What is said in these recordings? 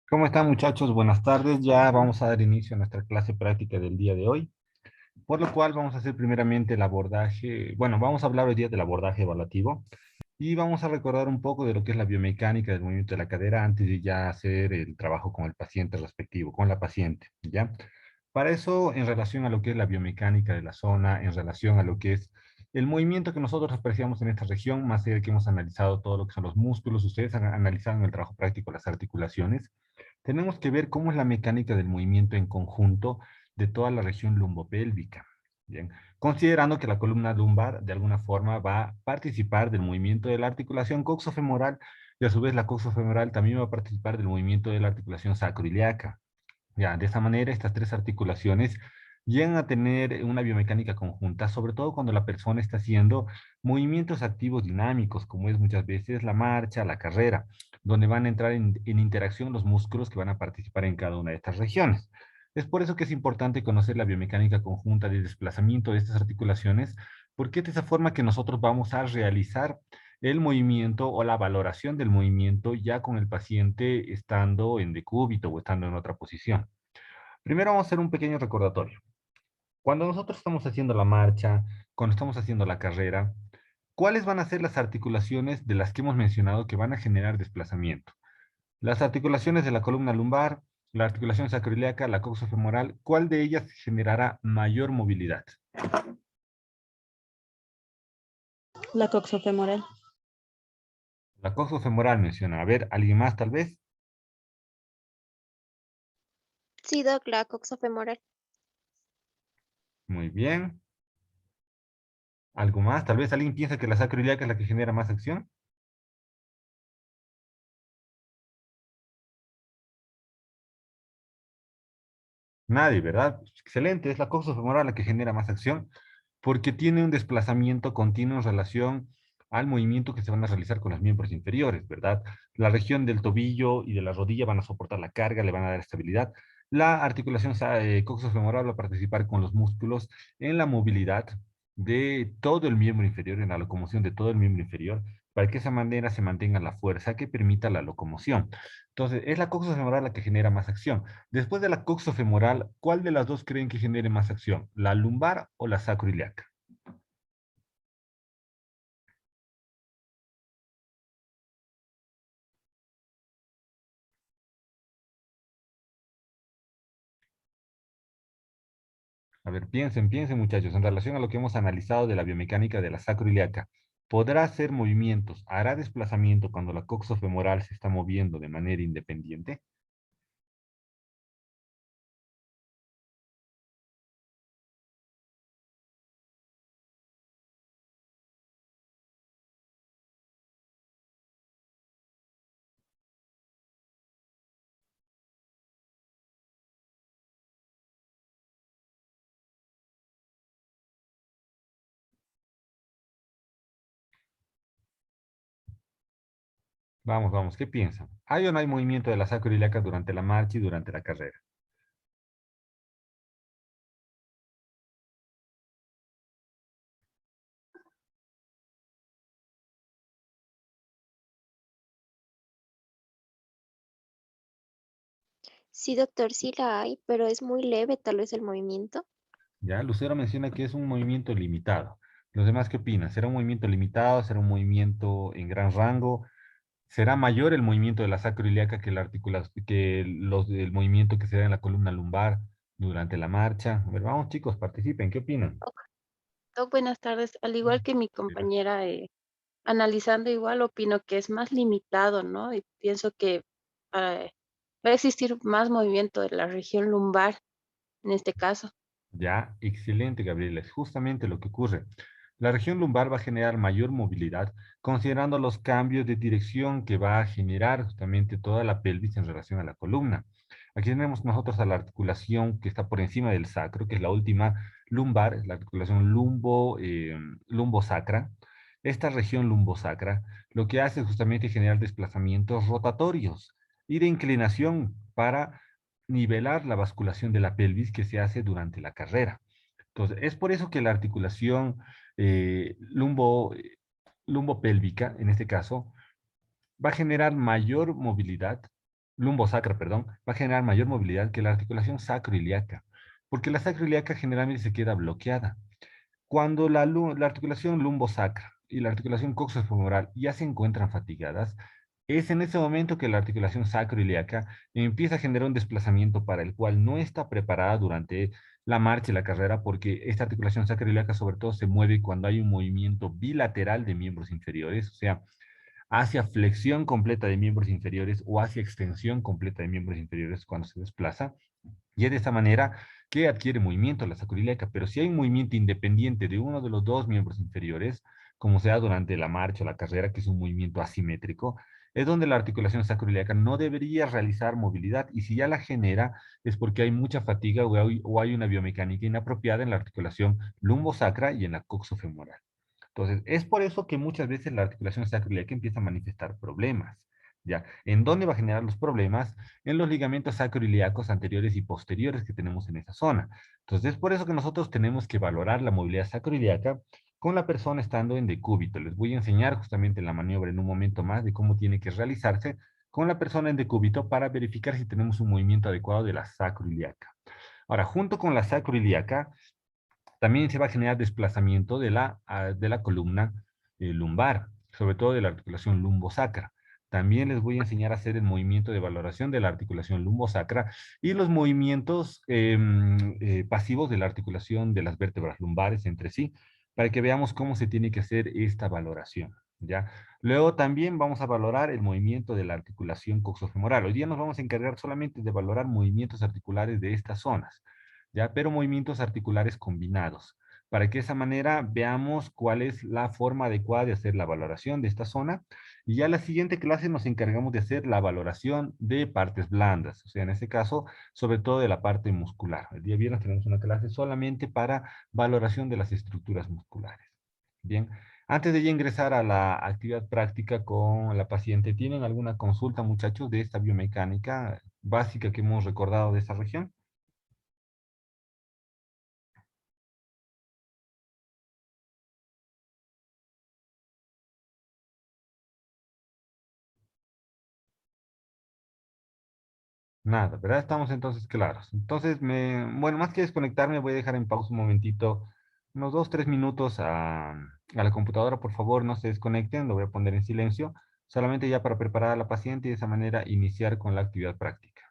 ¿Cómo están, muchachos? Buenas tardes. Ya vamos a dar inicio a nuestra clase práctica del día de hoy, por lo cual vamos a hacer primeramente el abordaje, bueno, vamos a hablar hoy día del abordaje evaluativo y vamos a recordar un poco de lo que es la biomecánica del movimiento de la cadera antes de ya hacer el trabajo con el paciente respectivo, con la paciente, ¿ya? Para eso, en relación a lo que es la biomecánica de la zona, en relación a lo que es el movimiento que nosotros apreciamos en esta región, más allá de que hemos analizado todo lo que son los músculos, ustedes han analizado en el trabajo práctico las articulaciones, tenemos que ver cómo es la mecánica del movimiento en conjunto de toda la región lumbopélvica. Bien, considerando que la columna lumbar de alguna forma va a participar del movimiento de la articulación coxofemoral y a su vez la coxofemoral también va a participar del movimiento de la articulación sacroiliaca. Ya, de esa manera, estas tres articulaciones llegan a tener una biomecánica conjunta, sobre todo cuando la persona está haciendo movimientos activos dinámicos, como es muchas veces la marcha, la carrera, donde van a entrar en interacción los músculos que van a participar en cada una de estas regiones. Es por eso que es importante conocer la biomecánica conjunta de desplazamiento de estas articulaciones, porque es de esa forma que nosotros vamos a realizar el movimiento o la valoración del movimiento ya con el paciente estando en decúbito o estando en otra posición. Primero vamos a hacer un pequeño recordatorio. Cuando nosotros estamos haciendo la marcha, cuando estamos haciendo la carrera, ¿cuáles van a ser las articulaciones de las que hemos mencionado que van a generar desplazamiento? Las articulaciones de la columna lumbar, la articulación sacroiliaca, la coxofemoral, ¿cuál de ellas generará mayor movilidad? La coxofemoral. La coxofemoral menciona. A ver, ¿alguien más tal vez? Sí, Doc, la coxofemoral. Muy bien. ¿Algo más? Tal vez alguien piensa que la sacroiliaca es la que genera más acción. Nadie, ¿verdad? Excelente, es la coxofemoral la que genera más acción porque tiene un desplazamiento continuo en relación al movimiento que se van a realizar con los miembros inferiores, ¿verdad? La región del tobillo y de la rodilla van a soportar la carga, le van a dar estabilidad. La articulación coxofemoral va a participar con los músculos en la movilidad de todo el miembro inferior, en la locomoción de todo el miembro inferior, para que de esa manera se mantenga la fuerza que permita la locomoción. Entonces, es la coxofemoral la que genera más acción. Después de la coxofemoral, ¿cuál de las dos creen que genere más acción? ¿La lumbar o la sacroiliaca? A ver, piensen muchachos, en relación a lo que hemos analizado de la biomecánica de la sacroiliaca, ¿podrá hacer movimientos, hará desplazamiento cuando la coxofemoral se está moviendo de manera independiente? Vamos, ¿qué piensan? ¿Hay o no hay movimiento de la sacroiliaca durante la marcha y durante la carrera? Sí, doctor, sí la hay, pero es muy leve tal vez el movimiento. Ya, Lucero menciona que es un movimiento limitado. ¿Los demás qué opinan? ¿Será un movimiento limitado? ¿Será un movimiento en gran rango? ¿Será mayor el movimiento de la sacroiliaca que, el movimiento que se da en la columna lumbar durante la marcha? A ver, vamos chicos, participen, ¿qué opinan? Doc, Doc, buenas tardes. Al igual que mi compañera, analizando igual, opino que es más limitado, ¿no? Y pienso que va a existir más movimiento de la región lumbar en este caso. Ya, excelente, Gabriela. Es justamente lo que ocurre. La región lumbar va a generar mayor movilidad, considerando los cambios de dirección que va a generar justamente toda la pelvis en relación a la columna. Aquí tenemos nosotros a la articulación que está por encima del sacro, que es la última lumbar, es la articulación lumbosacra. Esta región lumbosacra lo que hace es justamente generar desplazamientos rotatorios y de inclinación para nivelar la basculación de la pelvis que se hace durante la carrera. Entonces, es por eso que la articulación lumbopélvica, en este caso, va a generar mayor movilidad lumbosacra, perdón, va a generar mayor movilidad que la articulación sacroiliaca, porque la sacroiliaca generalmente se queda bloqueada. Cuando la articulación lumbosacra y la articulación coxofemoral ya se encuentran fatigadas, es en ese momento que la articulación sacroiliaca empieza a generar un desplazamiento para el cual no está preparada durante la marcha y la carrera, porque esta articulación sacroiliaca sobre todo se mueve cuando hay un movimiento bilateral de miembros inferiores, o sea, hacia flexión completa de miembros inferiores o hacia extensión completa de miembros inferiores cuando se desplaza. Y es de esa manera que adquiere movimiento la sacroiliaca. Pero si hay un movimiento independiente de uno de los dos miembros inferiores, como sea durante la marcha o la carrera, que es un movimiento asimétrico, es donde la articulación sacroiliaca no debería realizar movilidad. Y si ya la genera, es porque hay mucha fatiga o hay una biomecánica inapropiada en la articulación lumbosacra y en la coxofemoral. Entonces, es por eso que muchas veces la articulación sacroiliaca empieza a manifestar problemas. ¿Ya? ¿En dónde va a generar los problemas? En los ligamentos sacroiliacos anteriores y posteriores que tenemos en esa zona. Entonces, es por eso que nosotros tenemos que valorar la movilidad sacroiliaca con la persona estando en decúbito. Les voy a enseñar justamente la maniobra en un momento más de cómo tiene que realizarse con la persona en decúbito para verificar si tenemos un movimiento adecuado de la sacroiliaca. Ahora, junto con la sacroiliaca, también se va a generar desplazamiento de la columna lumbar, sobre todo de la articulación lumbosacra. También les voy a enseñar a hacer el movimiento de valoración de la articulación lumbosacra y los movimientos pasivos de la articulación de las vértebras lumbares entre sí, para que veamos cómo se tiene que hacer esta valoración. ¿Ya? Luego también vamos a valorar el movimiento de la articulación coxofemoral. Hoy día nos vamos a encargar solamente de valorar movimientos articulares de estas zonas. ¿Ya? Pero movimientos articulares combinados, para que de esa manera veamos cuál es la forma adecuada de hacer la valoración de esta zona. Y ya en la siguiente clase nos encargamos de hacer la valoración de partes blandas, o sea, en este caso, sobre todo de la parte muscular. El día viernes tenemos una clase solamente para valoración de las estructuras musculares. Bien, antes de ya ingresar a la actividad práctica con la paciente, ¿tienen alguna consulta, muchachos, de esta biomecánica básica que hemos recordado de esta región? Nada, ¿verdad? Estamos entonces claros. Entonces, bueno, más que desconectarme, voy a dejar en pausa un momentito, unos 2, 3 minutos a la computadora, por favor, no se desconecten, lo voy a poner en silencio, solamente ya para preparar a la paciente y de esa manera iniciar con la actividad práctica.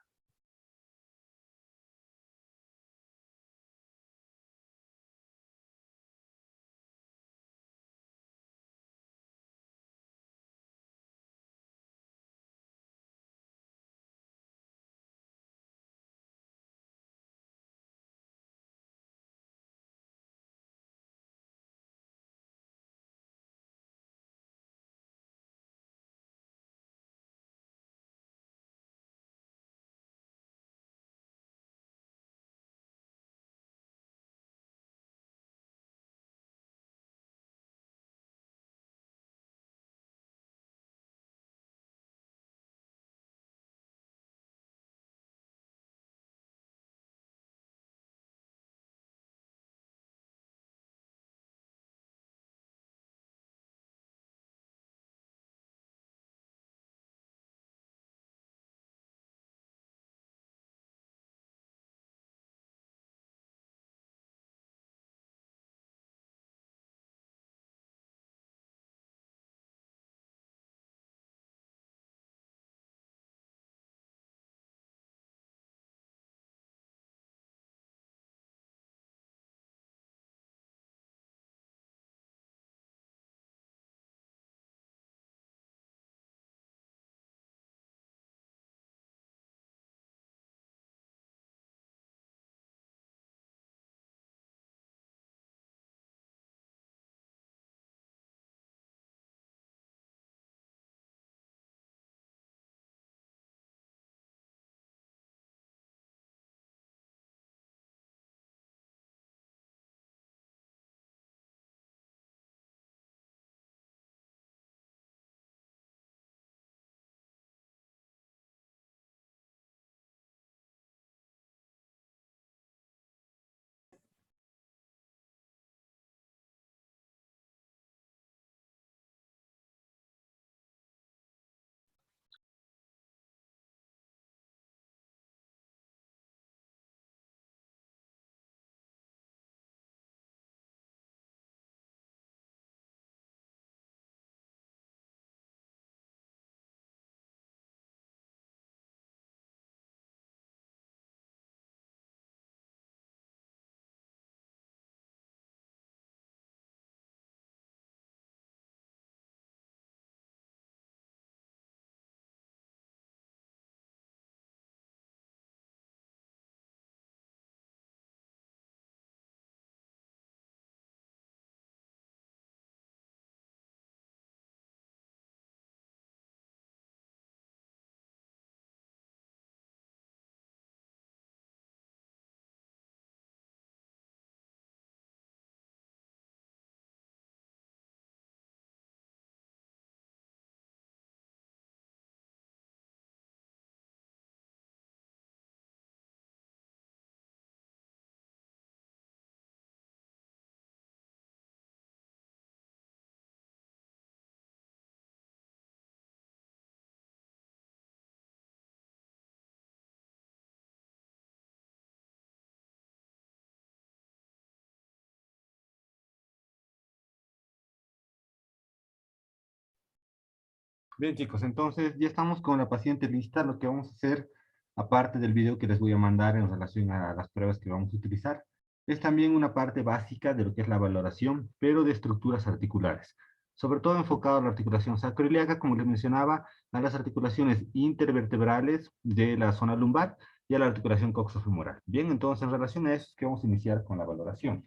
Bien, chicos, entonces ya estamos con la paciente lista. Lo que vamos a hacer, aparte del video que les voy a mandar en relación a las pruebas que vamos a utilizar, es también una parte básica de lo que es la valoración, pero de estructuras articulares. Sobre todo enfocado a la articulación sacroiliaca, como les mencionaba, a las articulaciones intervertebrales de la zona lumbar y a la articulación coxofemoral. Bien, entonces en relación a eso es que vamos a iniciar con la valoración.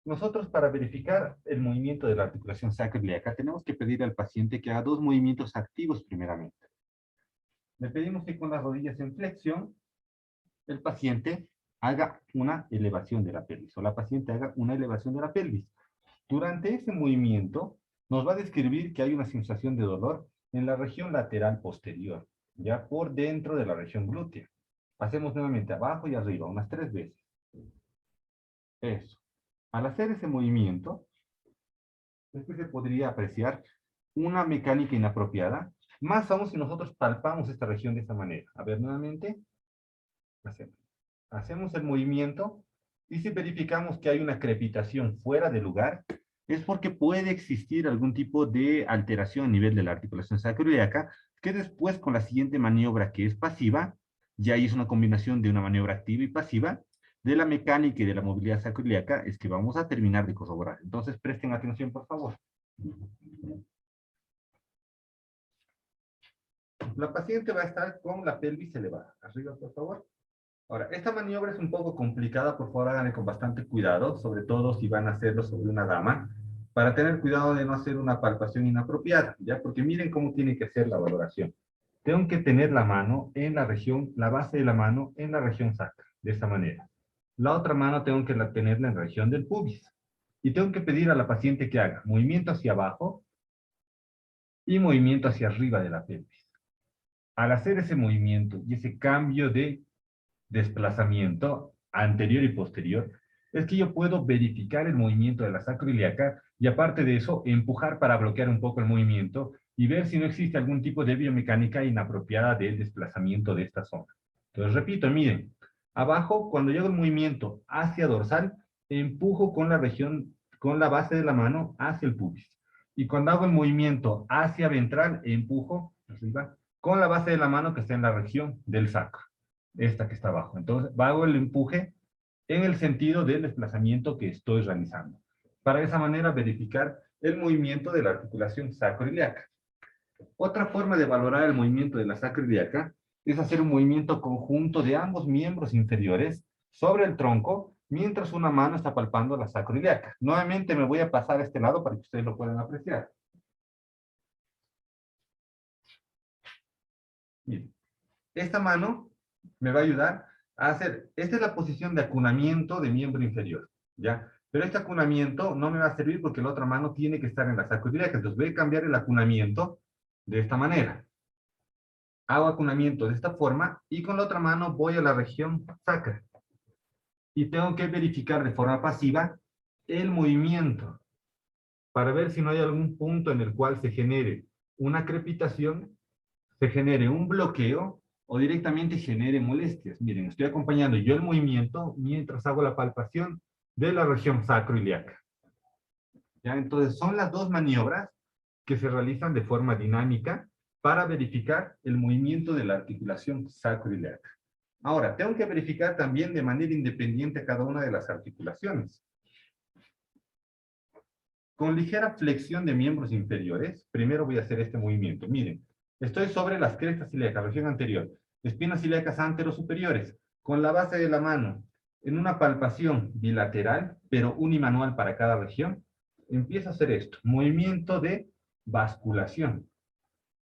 Nosotros, para verificar el movimiento de la articulación sacroiliaca, tenemos que pedir al paciente que haga dos movimientos activos primeramente. Le pedimos que con las rodillas en flexión, el paciente haga una elevación de la pelvis, o la paciente haga una elevación de la pelvis. Durante ese movimiento, nos va a describir que hay una sensación de dolor en la región lateral posterior, ya por dentro de la región glútea. Hacemos nuevamente abajo y arriba, unas 3 veces. Eso. Al hacer ese movimiento, después se podría apreciar una mecánica inapropiada, más aún si nosotros palpamos esta región de esta manera. A ver, nuevamente, hacemos el movimiento y si verificamos que hay una crepitación fuera de lugar, es porque puede existir algún tipo de alteración a nivel de la articulación sacroiliaca, que después con la siguiente maniobra que es pasiva, ya es una combinación de una maniobra activa y pasiva, de la mecánica y de la movilidad sacroiliaca, es que vamos a terminar de corroborar. Entonces presten atención, por favor. La paciente va a estar con la pelvis elevada. Arriba, por favor. Ahora, esta maniobra es un poco complicada, por favor háganle con bastante cuidado, sobre todo si van a hacerlo sobre una dama, para tener cuidado de no hacer una palpación inapropiada, ¿ya? Porque miren cómo tiene que ser la valoración. Tengo que tener la mano en la región, la base de la mano en la región sacra, de esta manera. La otra mano tengo que tenerla en la región del pubis. Y tengo que pedir a la paciente que haga movimiento hacia abajo y movimiento hacia arriba de la pelvis. Al hacer ese movimiento y ese cambio de desplazamiento anterior y posterior, es que yo puedo verificar el movimiento de la sacroiliaca y aparte de eso, empujar para bloquear un poco el movimiento y ver si no existe algún tipo de biomecánica inapropiada del desplazamiento de esta zona. Entonces, repito, miren, abajo, cuando yo hago el movimiento hacia dorsal, empujo con la región, con la base de la mano hacia el pubis. Y cuando hago el movimiento hacia ventral, empujo arriba con la base de la mano que está en la región del sacro, esta que está abajo. Entonces, hago el empuje en el sentido del desplazamiento que estoy realizando. Para de esa manera verificar el movimiento de la articulación sacroiliaca. Otra forma de valorar el movimiento de la sacroiliaca es hacer un movimiento conjunto de ambos miembros inferiores sobre el tronco mientras una mano está palpando la sacroiliaca. Nuevamente me voy a pasar a este lado para que ustedes lo puedan apreciar. Miren, esta mano me va a ayudar a hacer, esta es la posición de acunamiento de miembro inferior, ¿ya? Pero este acunamiento no me va a servir porque la otra mano tiene que estar en la sacroiliaca, entonces voy a cambiar el acunamiento de esta manera. Hago acunamiento de esta forma y con la otra mano voy a la región sacra. Y tengo que verificar de forma pasiva el movimiento para ver si no hay algún punto en el cual se genere una crepitación, se genere un bloqueo o directamente genere molestias. Miren, estoy acompañando yo el movimiento mientras hago la palpación de la región sacroiliaca. ¿Ya? Entonces, son las dos maniobras que se realizan de forma dinámica para verificar el movimiento de la articulación sacroiliaca. Ahora, tengo que verificar también de manera independiente cada una de las articulaciones. Con ligera flexión de miembros inferiores, primero voy a hacer este movimiento. Miren, estoy sobre las crestas ilíacas, región anterior, espinas ilíacas anterosuperiores, con la base de la mano, en una palpación bilateral, pero unimanual para cada región, empiezo a hacer esto, movimiento de basculación.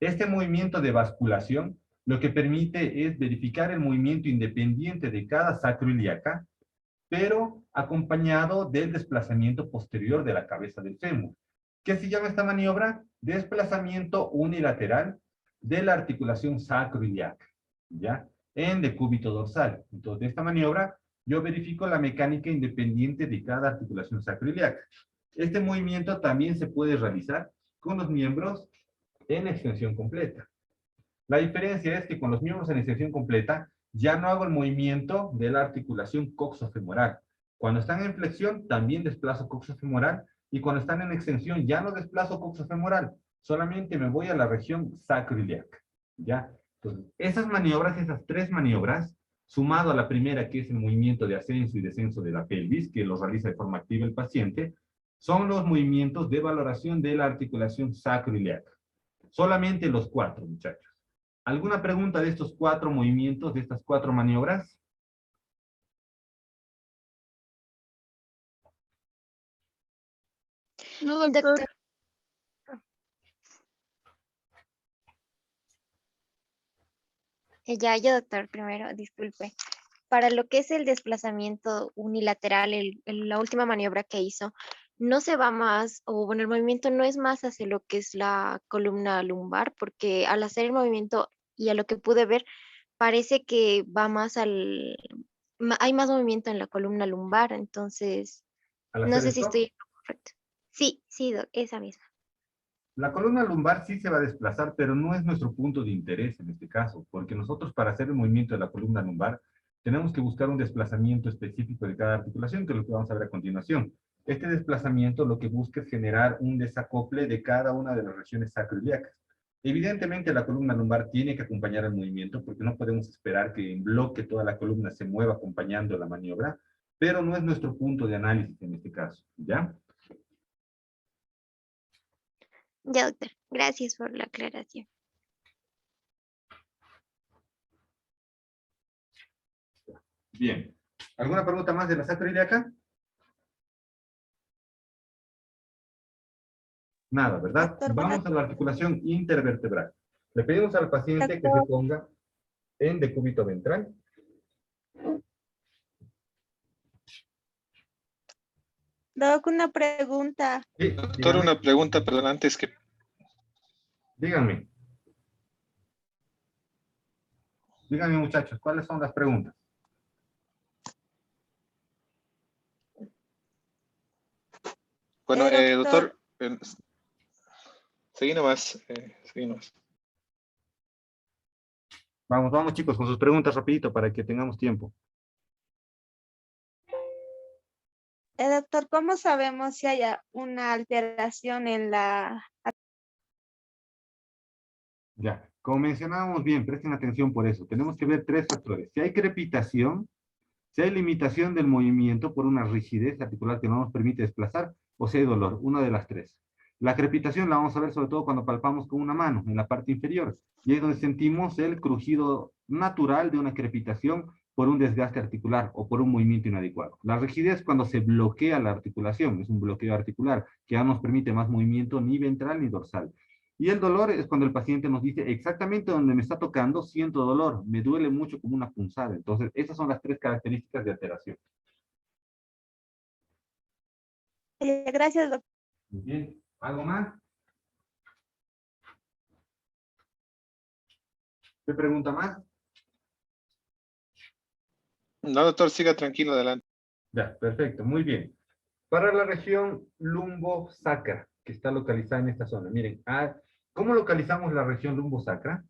Este movimiento de basculación lo que permite es verificar el movimiento independiente de cada sacroiliaca, pero acompañado del desplazamiento posterior de la cabeza del fémur. ¿Qué se llama esta maniobra? Desplazamiento unilateral de la articulación sacroiliaca, ¿ya? En decúbito dorsal. Entonces, de esta maniobra, yo verifico la mecánica independiente de cada articulación sacroiliaca. Este movimiento también se puede realizar con los miembros en extensión completa. La diferencia es que con los miembros en extensión completa, ya no hago el movimiento de la articulación coxofemoral. Cuando están en flexión, también desplazo coxofemoral, y cuando están en extensión, ya no desplazo coxofemoral, solamente me voy a la región sacroiliaca, ¿ya? Entonces, esas maniobras, esas 3 maniobras, sumado a la primera, que es el movimiento de ascenso y descenso de la pelvis, que lo realiza de forma activa el paciente, son los movimientos de valoración de la articulación sacroiliaca. Solamente los 4, muchachos. ¿Alguna pregunta de estos 4 movimientos, de estas 4 maniobras? No, doctor. Doctor, yo doctor primero, disculpe. Para lo que es el desplazamiento unilateral, la última maniobra que hizo, no se va más, o bueno, el movimiento no es más hacia lo que es la columna lumbar, porque al hacer el movimiento y a lo que pude ver, parece que va más hay más movimiento en la columna lumbar, entonces, Al no hacer sé si estoy esto, en lo correcto. Sí, sí, esa misma. la columna lumbar sí se va a desplazar, pero no es nuestro punto de interés en este caso, porque nosotros para hacer el movimiento de la columna lumbar tenemos que buscar un desplazamiento específico de cada articulación, que es lo que vamos a ver a continuación. Este desplazamiento lo que busca es generar un desacople de cada una de las regiones sacroiliacas. Evidentemente la columna lumbar tiene que acompañar el movimiento, porque no podemos esperar que en bloque toda la columna se mueva acompañando la maniobra, pero no es nuestro punto de análisis en este caso, ¿ya? Ya, doctor, gracias por la aclaración. Bien. ¿Alguna pregunta más de la sacroiliaca? Nada, ¿verdad? Doctor, Vamos a la articulación intervertebral. Le pedimos al paciente que se ponga en decúbito ventral. Doc, una pregunta. Sí, Doctor, dígame. una pregunta, perdón, antes que... Díganme. Díganme, muchachos, ¿cuáles son las preguntas? Bueno, Doctor, doctor, seguí nomás, seguí nomás. Vamos, vamos, chicos, con sus preguntas rapidito para que tengamos tiempo. doctor, ¿cómo sabemos si hay una alteración en la... Ya, como mencionábamos bien, presten atención por eso. Tenemos que ver 3 factores. Si hay crepitación, si hay limitación del movimiento por una rigidez articular que no nos permite desplazar, o si hay dolor, una de las 3. La crepitación la vamos a ver sobre todo cuando palpamos con una mano en la parte inferior, y es donde sentimos el crujido natural de una crepitación por un desgaste articular o por un movimiento inadecuado. La rigidez cuando se bloquea la articulación, es un bloqueo articular que ya no nos permite más movimiento ni ventral ni dorsal. Y el dolor es cuando el paciente nos dice exactamente donde me está tocando, siento dolor, me duele mucho como una punzada. Entonces, esas son las 3 características de alteración. Gracias, doctor. Muy bien, ¿algo más? ¿Qué pregunta más? No, doctor, siga tranquilo, adelante. Ya, perfecto, muy bien. Para la región lumbosacra, que está localizada en esta zona. Miren, ¿cómo localizamos la región lumbosacra?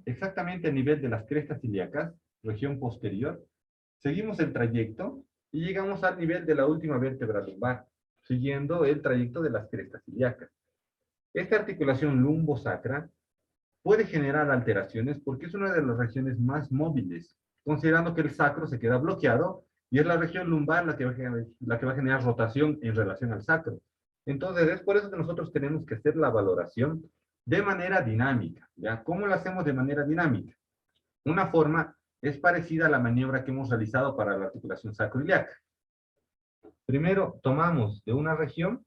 Exactamente a nivel de las crestas ilíacas, región posterior. Seguimos el trayecto y llegamos al nivel de la última vértebra lumbar, siguiendo el trayecto de las crestas ilíacas. Esta articulación lumbosacra puede generar alteraciones porque es una de las regiones más móviles, considerando que el sacro se queda bloqueado y es la región lumbar la que va a generar rotación en relación al sacro. Entonces, es por eso que nosotros tenemos que hacer la valoración de manera dinámica, ¿ya? ¿Cómo lo hacemos de manera dinámica? Una forma es parecida a la maniobra que hemos realizado para la articulación sacroiliaca. Primero, tomamos de una región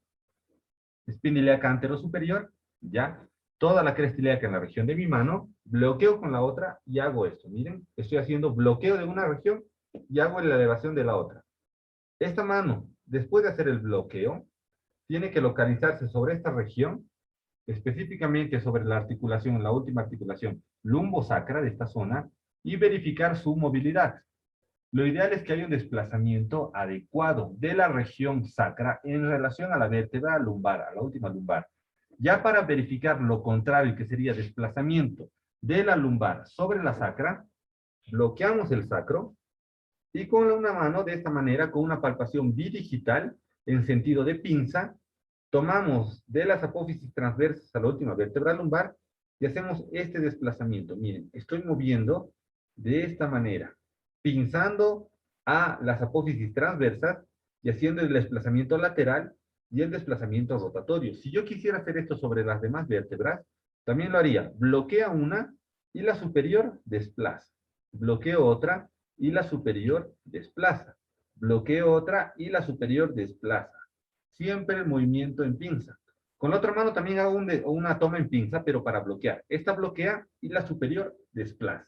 espina ilíaca anterosuperior, ¿ya? Toda la cresta ilíaca en la región de mi mano, bloqueo con la otra y hago esto. Miren, estoy haciendo bloqueo de una región y hago la elevación de la otra. Esta mano, después de hacer el bloqueo, tiene que localizarse sobre esta región, específicamente sobre la articulación, la última articulación lumbosacra de esta zona, y verificar su movilidad. Lo ideal es que haya un desplazamiento adecuado de la región sacra en relación a la vértebra lumbar, a la última lumbar. Ya para verificar lo contrario, que sería desplazamiento de la lumbar sobre la sacra, bloqueamos el sacro y con una mano, de esta manera, con una palpación bidigital en sentido de pinza, Tomamos de las apófisis transversas a la última vértebra lumbar y hacemos este desplazamiento. Miren, estoy moviendo de esta manera, pinzando a las apófisis transversas y haciendo el desplazamiento lateral y el desplazamiento rotatorio. Si yo quisiera hacer esto sobre las demás vértebras, también lo haría. Bloquea una y la superior desplaza. Bloqueo otra y la superior desplaza. Bloqueo otra y la superior desplaza. Siempre el movimiento en pinza. Con la otra mano también hago una toma en pinza, pero para bloquear. Esta bloquea y la superior desplaza.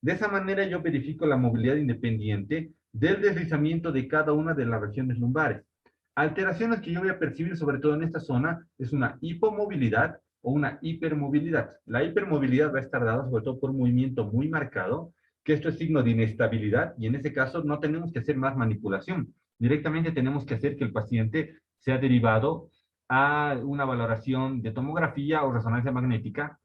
De esa manera yo verifico la movilidad independiente del deslizamiento de cada una de las regiones lumbares. Alteraciones que yo voy a percibir sobre todo en esta zona es una hipomovilidad o una hipermovilidad. La hipermovilidad va a estar dada sobre todo por un movimiento muy marcado, que esto es signo de inestabilidad, y en ese caso no tenemos que hacer más manipulación. Directamente tenemos que hacer que el paciente sea derivado a una valoración de tomografía o resonancia magnética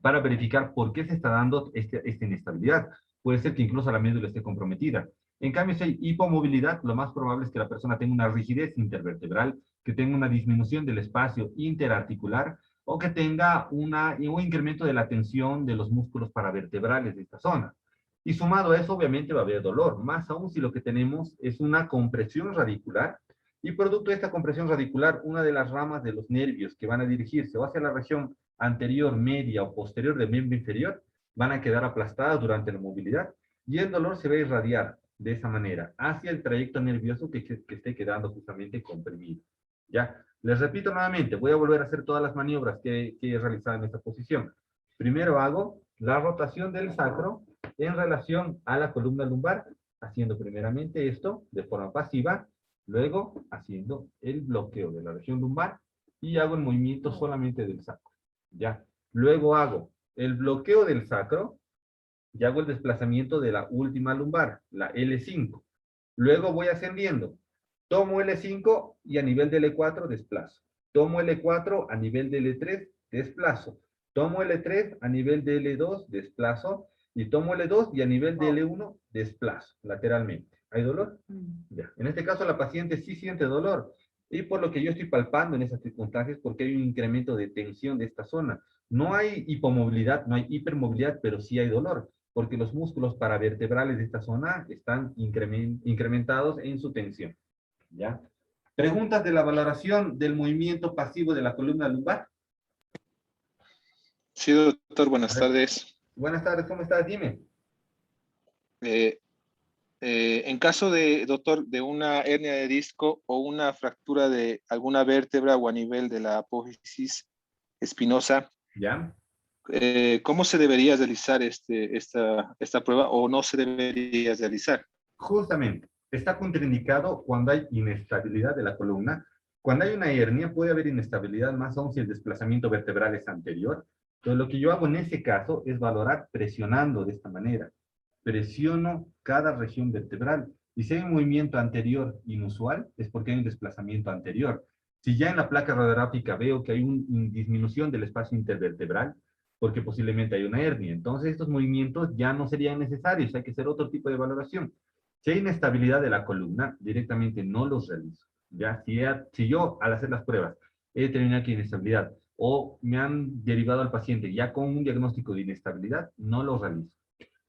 para verificar por qué se está dando esta inestabilidad. Puede ser que incluso la médula esté comprometida. En cambio, si hay hipomovilidad, lo más probable es que la persona tenga una rigidez intervertebral, que tenga una disminución del espacio interarticular o que tenga un incremento de la tensión de los músculos paravertebrales de esta zona. Y sumado a eso, obviamente va a haber dolor, más aún si lo que tenemos es una compresión radicular, y producto de esta compresión radicular, una de las ramas de los nervios que van a dirigirse o hacia la región anterior, media o posterior del miembro inferior, van a quedar aplastadas durante la movilidad, y el dolor se va a irradiar de esa manera hacia el trayecto nervioso que esté quedando justamente comprimido. ¿Ya? Les repito nuevamente, voy a volver a hacer todas las maniobras que he realizado en esta posición. Primero hago la rotación del sacro en relación a la columna lumbar, haciendo primeramente esto de forma pasiva, luego haciendo el bloqueo de la región lumbar y hago el movimiento solamente del sacro. ¿Ya? Luego hago el bloqueo del sacro y hago el desplazamiento de la última lumbar, la L5. Luego voy ascendiendo. Tomo L5 y a nivel de L4 desplazo. Tomo L4 a nivel de L3, desplazo. Tomo L3 a nivel de L2, desplazo. Y tomo L2 y a nivel de L1, desplazo lateralmente. ¿Hay dolor? Ya. En este caso la paciente sí siente dolor. Y por lo que yo estoy palpando en esas circunstancias, porque hay un incremento de tensión de esta zona. No hay hipomovilidad, no hay hipermovilidad, pero sí hay dolor, porque los músculos paravertebrales de esta zona están incrementados en su tensión. ¿Ya? Preguntas de la valoración del movimiento pasivo de la columna lumbar. Sí, doctor, buenas tardes. Buenas tardes, ¿cómo estás? Dime. En caso de, doctor, de una hernia de disco o una fractura de alguna vértebra o a nivel de la apófisis espinosa, ¿Ya? ¿Cómo se debería realizar esta prueba o no se debería realizar? Justamente, está contraindicado cuando hay inestabilidad de la columna. Cuando hay una hernia puede haber inestabilidad, más aún si el desplazamiento vertebral es anterior. Entonces lo que yo hago en ese caso es valorar presionando de esta manera. Presiono cada región vertebral. Y si hay un movimiento anterior inusual, es porque hay un desplazamiento anterior. Si ya en la placa radiográfica veo que hay una disminución del espacio intervertebral, porque posiblemente hay una hernia, entonces estos movimientos ya no serían necesarios, hay que hacer otro tipo de valoración. Si hay inestabilidad de la columna, directamente no los realizo. ¿Ya? Si yo, al hacer las pruebas, he determinado que hay inestabilidad, o me han derivado al paciente ya con un diagnóstico de inestabilidad, no los realizo.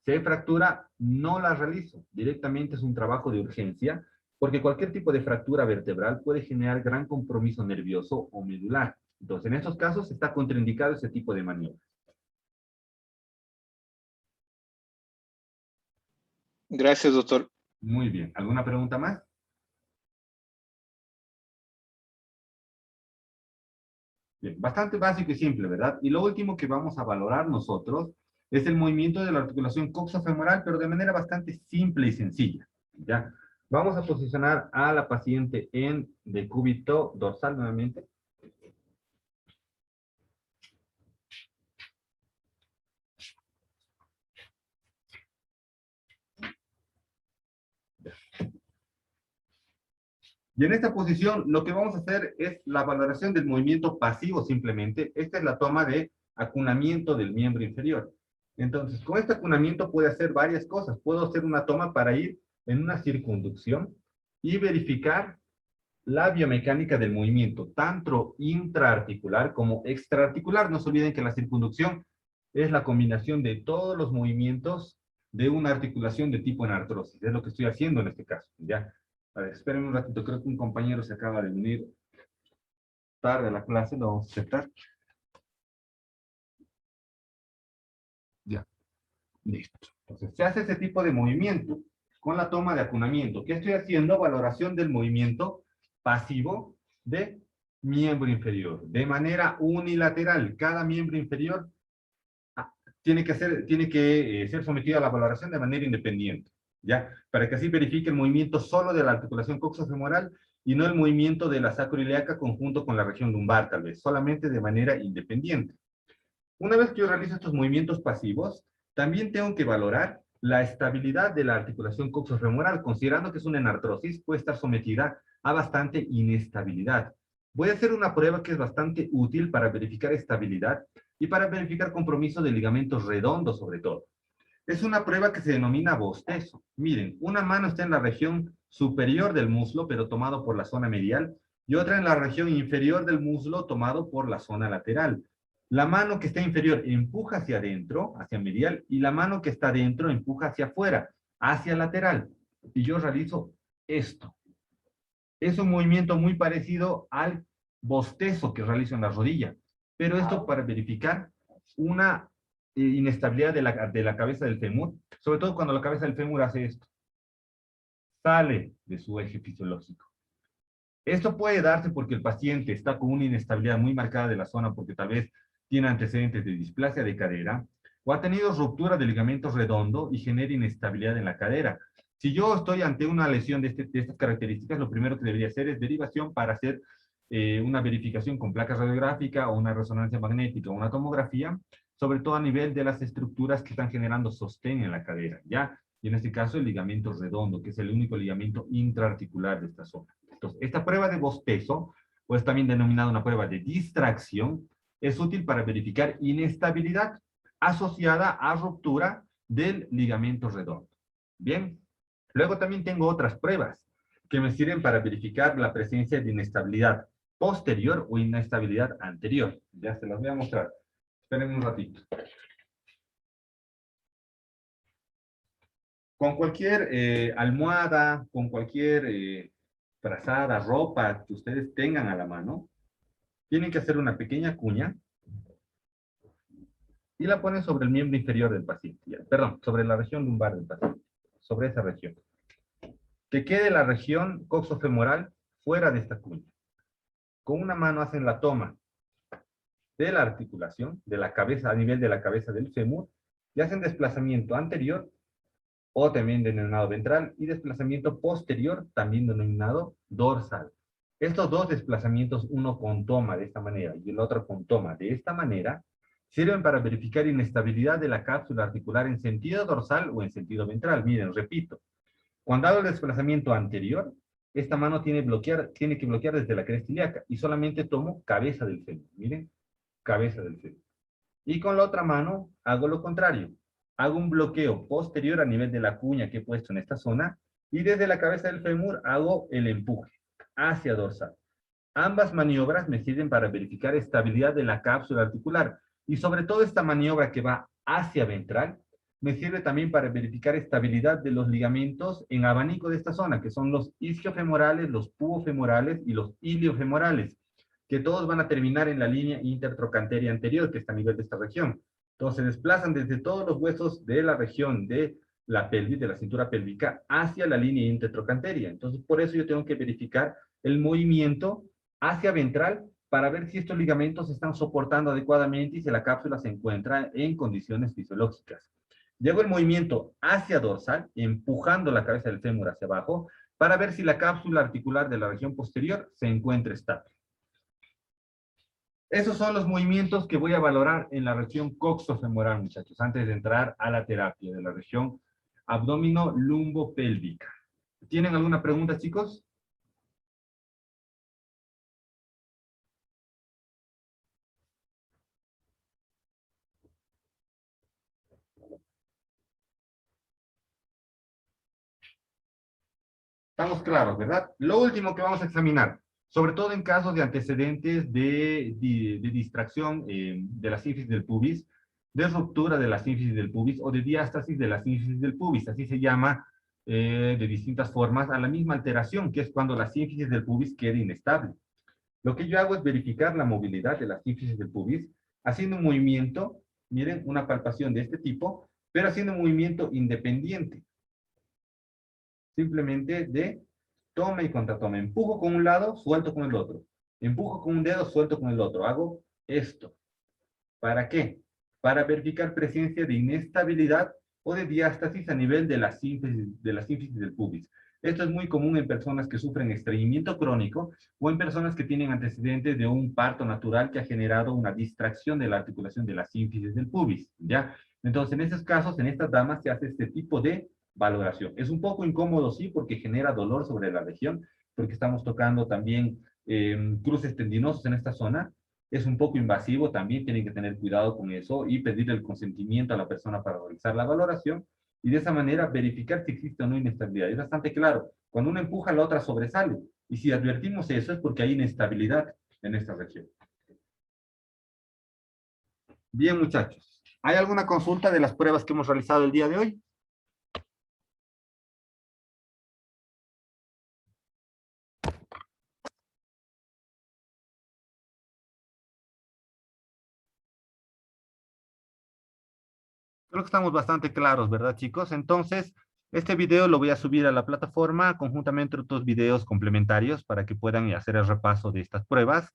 Si hay fractura, no la realizo. Directamente es un trabajo de urgencia, porque cualquier tipo de fractura vertebral puede generar gran compromiso nervioso o medular. Entonces, en estos casos está contraindicado ese tipo de maniobra. Gracias, doctor. Muy bien. ¿Alguna pregunta más? Bien, bastante básico y simple, ¿verdad? Y lo último que vamos a valorar nosotros es el movimiento de la articulación coxofemoral, pero de manera bastante simple y sencilla, ¿ya? Vamos a posicionar a la paciente en decúbito dorsal nuevamente. Y en esta posición lo que vamos a hacer es la valoración del movimiento pasivo simplemente. Esta es la toma de acunamiento del miembro inferior. Entonces, con este acunamiento puede hacer varias cosas. Puedo hacer una toma para ir en una circunducción y verificar la biomecánica del movimiento, tanto intraarticular como extraarticular. No se olviden que la circunducción es la combinación de todos los movimientos de una articulación de tipo enartrosis. Es lo que estoy haciendo en este caso, ¿ya? A ver, espérenme un ratito, creo que un compañero se acaba de unir tarde a la clase, lo vamos a aceptar. Ya, listo. Entonces, se hace ese tipo de movimiento con la toma de acunamiento. ¿Qué estoy haciendo? Valoración del movimiento pasivo de miembro inferior, de manera unilateral. Cada miembro inferior tiene que ser sometido a la valoración de manera independiente, ¿ya? Para que así verifique el movimiento solo de la articulación coxofemoral y no el movimiento de la sacroiliaca conjunto con la región lumbar, tal vez, solamente de manera independiente. Una vez que yo realizo estos movimientos pasivos, también tengo que valorar la estabilidad de la articulación coxofemoral, considerando que es una enartrosis, puede estar sometida a bastante inestabilidad. Voy a hacer una prueba que es bastante útil para verificar estabilidad y para verificar compromiso de ligamentos redondos sobre todo. Es una prueba que se denomina bostezo. Miren, una mano está en la región superior del muslo, pero tomado por la zona medial, y otra en la región inferior del muslo, tomado por la zona lateral. La mano que está inferior empuja hacia adentro, hacia medial, y la mano que está adentro empuja hacia afuera, hacia lateral. Y yo realizo esto. Es un movimiento muy parecido al bostezo que realizo en la rodilla, pero esto para verificar una inestabilidad de la cabeza del fémur, sobre todo cuando la cabeza del fémur hace esto, sale de su eje fisiológico. Esto puede darse porque el paciente está con una inestabilidad muy marcada de la zona, porque tal vez tiene antecedentes de displasia de cadera, o ha tenido ruptura de ligamento redondo y genera inestabilidad en la cadera. Si yo estoy ante una lesión de estas características, lo primero que debería hacer es derivación para hacer una verificación con placa radiográfica o una resonancia magnética o una tomografía, sobre todo a nivel de las estructuras que están generando sostén en la cadera, ¿ya? Y en este caso el ligamento redondo, que es el único ligamento intraarticular de esta zona. Entonces, esta prueba de bostezo, o es también denominada una prueba de distracción, es útil para verificar inestabilidad asociada a ruptura del ligamento redondo. Bien, luego también tengo otras pruebas que me sirven para verificar la presencia de inestabilidad posterior o inestabilidad anterior. Ya se las voy a mostrar. Esperen un ratito. Con cualquier almohada, con cualquier frazada, ropa que ustedes tengan a la mano, tienen que hacer una pequeña cuña y la ponen sobre el miembro inferior del paciente. Perdón, sobre la región lumbar del paciente. Sobre esa región. Que quede la región coxofemoral fuera de esta cuña. Con una mano hacen la toma de la articulación, de la cabeza, a nivel de la cabeza del fémur, y hacen desplazamiento anterior, o también denominado ventral, y desplazamiento posterior, también denominado dorsal. Estos dos desplazamientos, uno con toma de esta manera y el otro con toma de esta manera, sirven para verificar inestabilidad de la cápsula articular en sentido dorsal o en sentido ventral. Miren, repito, cuando hago el desplazamiento anterior, esta mano tiene que bloquear desde la cresta ilíaca y solamente tomo cabeza del fémur. Miren, cabeza del fémur. Y con la otra mano hago lo contrario. Hago un bloqueo posterior a nivel de la cuña que he puesto en esta zona y desde la cabeza del fémur hago el empuje hacia dorsal. Ambas maniobras me sirven para verificar estabilidad de la cápsula articular y sobre todo esta maniobra que va hacia ventral me sirve también para verificar estabilidad de los ligamentos en abanico de esta zona, que son los isquiofemorales, los pubofemorales y los iliofemorales, que todos van a terminar en la línea intertrocanteria anterior, que está a nivel de esta región. Entonces se desplazan desde todos los huesos de la región de la pelvis, de la cintura pélvica, hacia la línea intertrocanteria. Entonces por eso yo tengo que verificar el movimiento hacia ventral para ver si estos ligamentos están soportando adecuadamente y si la cápsula se encuentra en condiciones fisiológicas. Llevo el movimiento hacia dorsal, empujando la cabeza del fémur hacia abajo, para ver si la cápsula articular de la región posterior se encuentra estable. Esos son los movimientos que voy a valorar en la región coxofemoral, muchachos, antes de entrar a la terapia de la región abdomino-lumbo-pélvica. ¿Tienen alguna pregunta, chicos? Estamos claros, ¿verdad? Lo último que vamos a examinar, sobre todo en casos de antecedentes de distracción de la sínfisis del pubis, de ruptura de la sínfisis del pubis o de diástasis de la sínfisis del pubis, así se llama de distintas formas a la misma alteración, que es cuando la sínfisis del pubis queda inestable. Lo que yo hago es verificar la movilidad de la sínfisis del pubis haciendo un movimiento, miren, una palpación de este tipo, pero haciendo un movimiento independiente. Simplemente de toma y contratoma. Empujo con un lado, suelto con el otro. Empujo con un dedo, suelto con el otro. Hago esto. ¿Para qué? Para verificar presencia de inestabilidad o de diástasis a nivel de la sínfisis del pubis. Esto es muy común en personas que sufren estreñimiento crónico o en personas que tienen antecedentes de un parto natural que ha generado una distracción de la articulación de la sínfisis del pubis, ¿ya? Entonces, en esos casos, en estas damas se hace este tipo de valoración. Es un poco incómodo, sí, porque genera dolor sobre la región, porque estamos tocando también cruces tendinosos en esta zona. Es un poco invasivo, también tienen que tener cuidado con eso y pedir el consentimiento a la persona para realizar la valoración y de esa manera verificar si existe o no inestabilidad. Es bastante claro, cuando uno empuja, la otra sobresale. Y si advertimos eso es porque hay inestabilidad en esta región. Bien, muchachos. ¿Hay alguna consulta de las pruebas que hemos realizado el día de hoy? Creo que estamos bastante claros, ¿verdad, chicos? Entonces, este video lo voy a subir a la plataforma conjuntamente con otros videos complementarios para que puedan hacer el repaso de estas pruebas.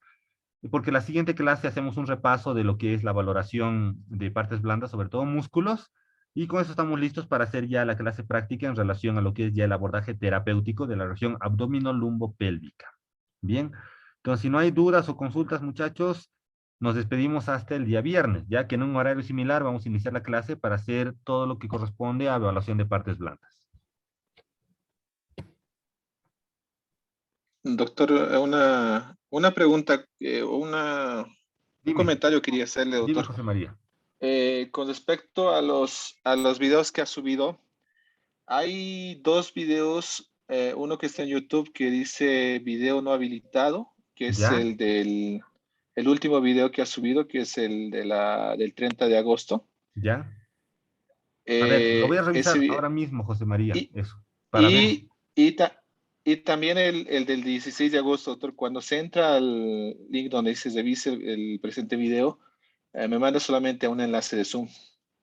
Porque la siguiente clase hacemos un repaso de lo que es la valoración de partes blandas, sobre todo músculos, y con eso estamos listos para hacer ya la clase práctica en relación a lo que es ya el abordaje terapéutico de la región abdominolumbo-pélvica. Bien, entonces si no hay dudas o consultas, muchachos, nos despedimos hasta el día viernes, ya que en un horario similar vamos a iniciar la clase para hacer todo lo que corresponde a evaluación de partes blandas. Doctor, una pregunta, un Dime, comentario quería hacerle, dime, doctor. José María. Con respecto a los videos que ha subido, hay dos videos, uno que está en YouTube que dice video no habilitado, que es ¿Ya? el último video que ha subido, que es el del 30 de agosto. ¿Ya? A ver, lo voy a revisar Ese, ahora mismo, José María, y, eso, para ver. y también el del 16 de agosto, doctor, cuando se entra al link donde dice revise el presente video, me manda solamente a un enlace de Zoom.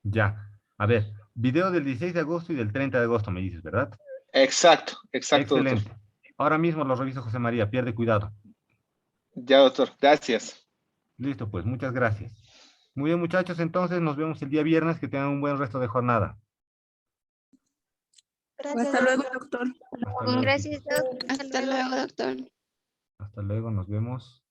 Ya. A ver, video del 16 de agosto y del 30 de agosto me dices, ¿verdad? Exacto, doctor. Excelente. Ahora mismo lo reviso, José María, pierde cuidado. Ya, doctor, gracias. Listo, pues, muchas gracias. Muy bien, muchachos, entonces nos vemos el día viernes, que tengan un buen resto de jornada. Gracias, Hasta luego, doctor. doctor. Hasta luego, Gracias, chicos. Doc. Hasta luego, doctor. Hasta luego, nos vemos.